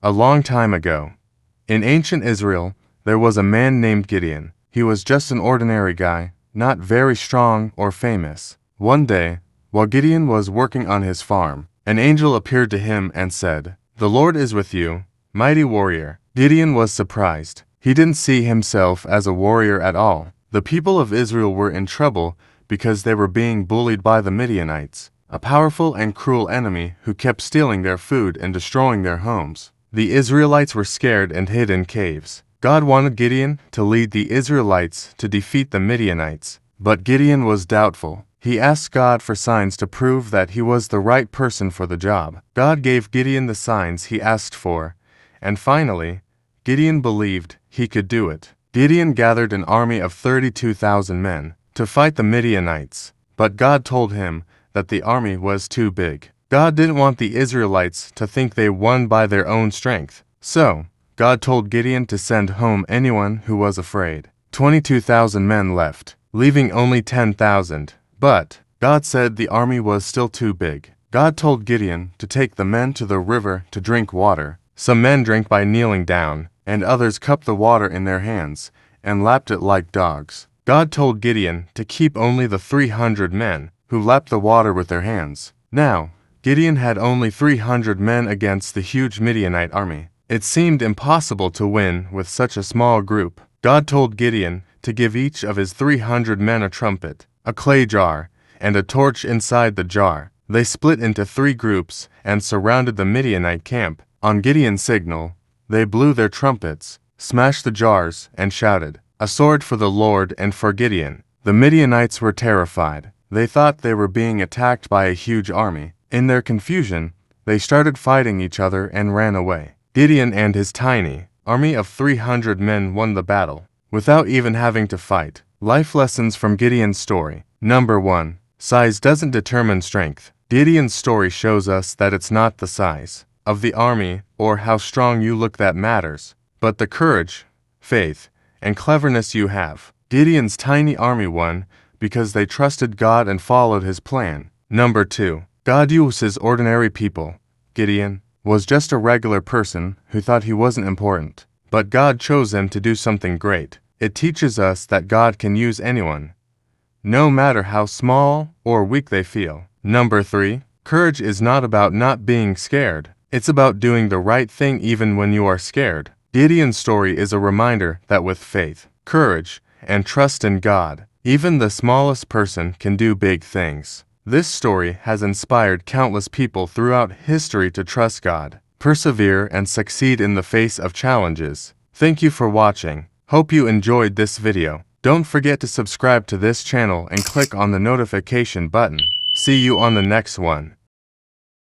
A long time ago, in ancient Israel, there was a man named Gideon. He was just an ordinary guy, not very strong or famous. One day, while Gideon was working on his farm, an angel appeared to him and said, "The Lord is with you, mighty warrior." Gideon was surprised. He didn't see himself as a warrior at all. The people of Israel were in trouble because they were being bullied by the Midianites, a powerful and cruel enemy who kept stealing their food and destroying their homes. The Israelites were scared and hid in caves. God wanted Gideon to lead the Israelites to defeat the Midianites, but Gideon was doubtful. He asked God for signs to prove that he was the right person for the job. God gave Gideon the signs he asked for, and finally, Gideon believed he could do it. Gideon gathered an army of 32,000 men to fight the Midianites, but God told him that the army was too big. God didn't want the Israelites to think they won by their own strength. So, God told Gideon to send home anyone who was afraid. 22,000 men left, leaving only 10,000. But God said the army was still too big. God told Gideon to take the men to the river to drink water. Some men drank by kneeling down, and others cupped the water in their hands and lapped it like dogs. God told Gideon to keep only the 300 men who lapped the water with their hands. Now, Gideon had only 300 men against the huge Midianite army. It seemed impossible to win with such a small group. God told Gideon to give each of his 300 men a trumpet, a clay jar, and a torch inside the jar. They split into 3 groups and surrounded the Midianite camp. On Gideon's signal, they blew their trumpets, smashed the jars, and shouted, "A sword for the Lord and for Gideon." The Midianites were terrified. They thought they were being attacked by a huge army. In their confusion, they started fighting each other and ran away. Gideon and his tiny army of 300 men won the battle, without even having to fight. Life lessons from Gideon's story. Number 1. Size doesn't determine strength. Gideon's story shows us that it's not the size of the army or how strong you look that matters, but the courage, faith, and cleverness you have. Gideon's tiny army won because they trusted God and followed his plan. Number 2. God uses ordinary people. Gideon was just a regular person who thought he wasn't important, but God chose him to do something great. It teaches us that God can use anyone, no matter how small or weak they feel. Number 3. Courage is not about not being scared. It's about doing the right thing even when you are scared. Gideon's story is a reminder that with faith, courage, and trust in God, even the smallest person can do big things. This story has inspired countless people throughout history to trust God, persevere, and succeed in the face of challenges. Thank you for watching. Hope you enjoyed this video. Don't forget to subscribe to this channel and click on the notification button. See you on the next one.